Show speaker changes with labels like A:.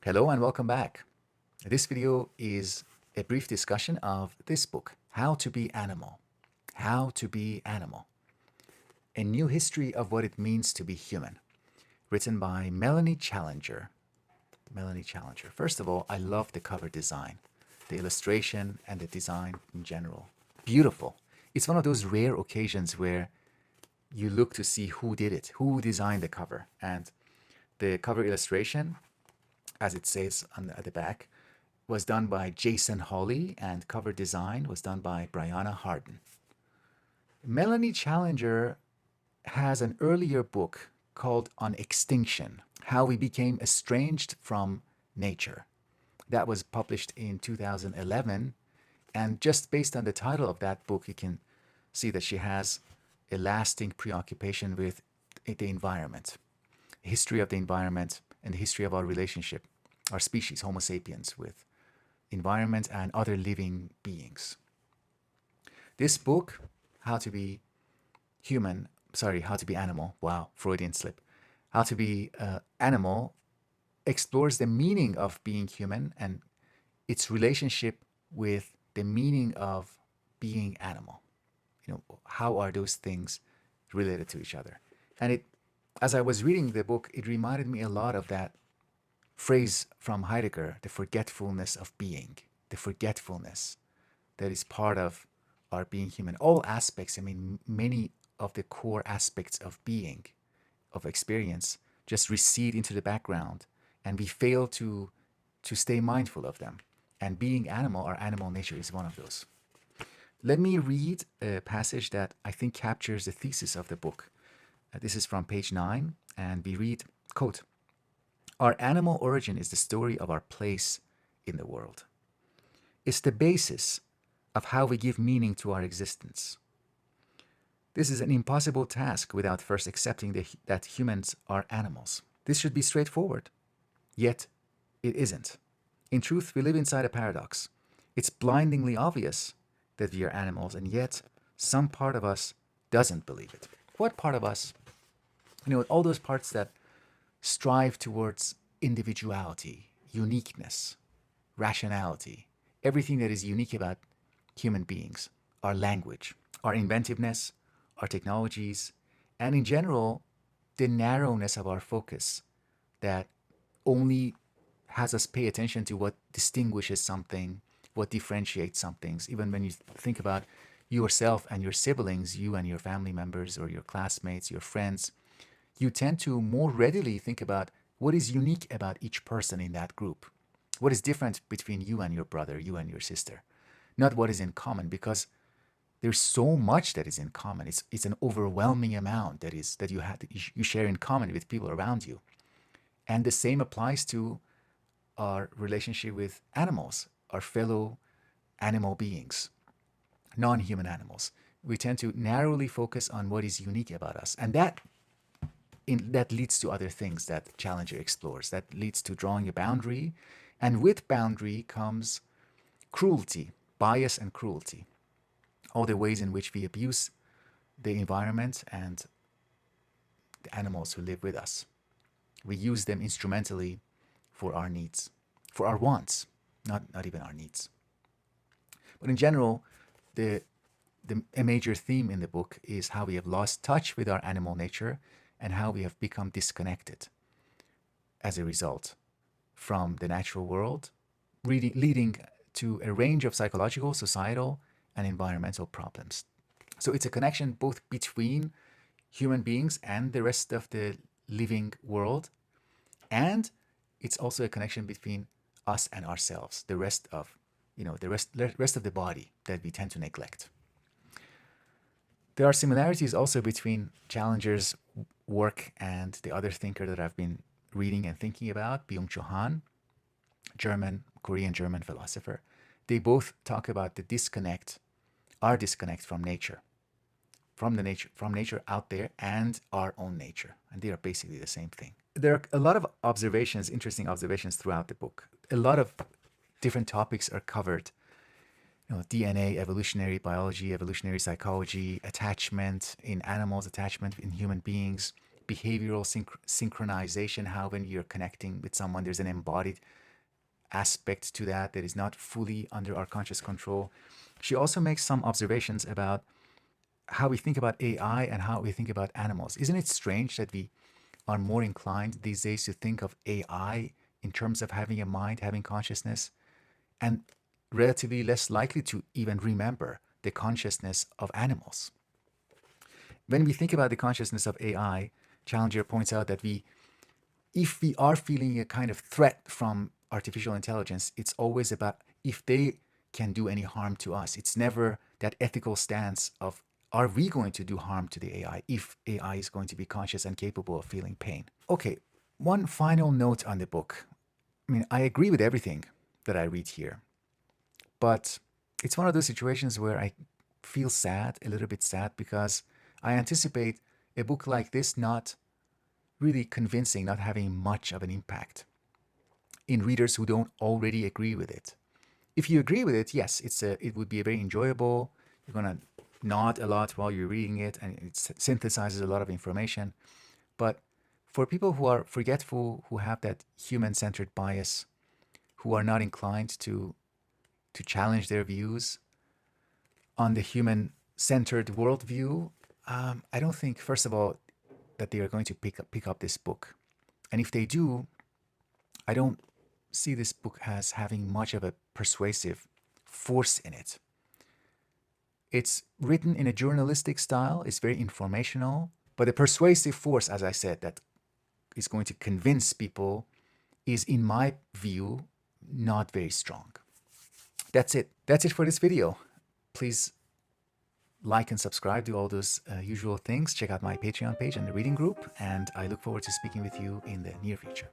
A: Hello and welcome back. This video is a brief discussion of this book, How to Be Animal. How to Be Animal. A New History of What It Means to Be Human, written by Melanie Challenger. Melanie Challenger. First of all, I love the cover design, the illustration and the design in general. Beautiful. It's one of those rare occasions where you look to see who did it, who designed the cover. And the cover illustration, as it says at the back, was done by Jason Hawley, and cover design was done by Brianna Harden. Melanie Challenger has an earlier book called On Extinction, How We Became Estranged from Nature. That was published in 2011. And just based on the title of that book, you can see that she has a lasting preoccupation with the environment, the history of the environment, and the history of our relationship, our species, Homo sapiens, with environment and other living beings. This book, How to Be Animal, wow, Freudian slip. How to Be Animal explores the meaning of being human and its relationship with the meaning of being animal. How are those things related to each other? And as I was reading the book, it reminded me a lot of that phrase from Heidegger, the forgetfulness of being, the forgetfulness that is part of our being human. All aspects, many of the core aspects of being, of experience, just recede into the background, and we fail to stay mindful of them. And being animal, our animal nature, is one of those. Let me read a passage that I think captures the thesis of the book. This is from page 9, and we read, quote, "Our animal origin is the story of our place in the world. It's the basis of how we give meaning to our existence. This is an impossible task without first accepting that humans are animals. This should be straightforward, yet it isn't. In truth, we live inside a paradox. It's blindingly obvious that we are animals, and yet some part of us doesn't believe it." What part of us? All those parts that strive towards individuality, uniqueness, rationality, everything that is unique about human beings, our language, our inventiveness, our technologies, and in general, the narrowness of our focus that only has us pay attention to what distinguishes something, what differentiates some things. Even when you think about yourself and your siblings, you and your family members or your classmates, your friends, you tend to more readily think about what is unique about each person in that group. What is different between you and your brother, you and your sister? Not what is in common, because there's so much that is in common. It's an overwhelming amount that you share in common with people around you. And the same applies to our relationship with animals, our fellow animal beings, non-human animals. We tend to narrowly focus on what is unique about us. And that leads to other things that Challenger explores. That leads to drawing a boundary. And with boundary comes cruelty, bias and cruelty. All the ways in which we abuse the environment and the animals who live with us. We use them instrumentally for our needs, for our wants, not even our needs. But in general, a major theme in the book is how we have lost touch with our animal nature and how we have become disconnected as a result from the natural world, leading to a range of psychological, societal, and environmental problems. So it's a connection both between human beings and the rest of the living world, and it's also a connection between us and ourselves, the rest of the body that we tend to neglect. There are similarities also between Challenger's work and the other thinker that I've been reading and thinking about, Byung-Chul Han, Korean-German philosopher. They both talk about the disconnect, our disconnect from nature, from nature out there, and our own nature. And they are basically the same thing. There are a lot of interesting observations throughout the book. A lot of different topics are covered. DNA, evolutionary biology, evolutionary psychology, attachment in animals, attachment in human beings, behavioral synchronization, how when you're connecting with someone, there's an embodied aspect to that that is not fully under our conscious control. She also makes some observations about how we think about AI and how we think about animals. Isn't it strange that we are more inclined these days to think of AI in terms of having a mind, having consciousness, and relatively less likely to even remember the consciousness of animals? When we think about the consciousness of AI, Challenger points out that if we are feeling a kind of threat from artificial intelligence, it's always about if they can do any harm to us. It's never that ethical stance of, are we going to do harm to the AI if AI is going to be conscious and capable of feeling pain? Okay, one final note on the book. I mean, I agree with everything that I read here, but it's one of those situations where I feel sad, a little bit sad, because I anticipate a book like this not really convincing, not having much of an impact in readers who don't already agree with it. If you agree with it, yes, it would be very enjoyable. You're going to nod a lot while you're reading it, and it synthesizes a lot of information. But for people who are forgetful, who have that human-centered bias, who are not inclined to challenge their views on the human-centered worldview, I don't think, first of all, that they are going to pick up this book. And if they do, I don't see this book as having much of a persuasive force in it. It's written in a journalistic style, it's very informational, but the persuasive force, as I said, that is going to convince people is, in my view, not very strong. That's it. That's it for this video. Please like and subscribe, do all those usual things. Check out my Patreon page and the reading group, and I look forward to speaking with you in the near future.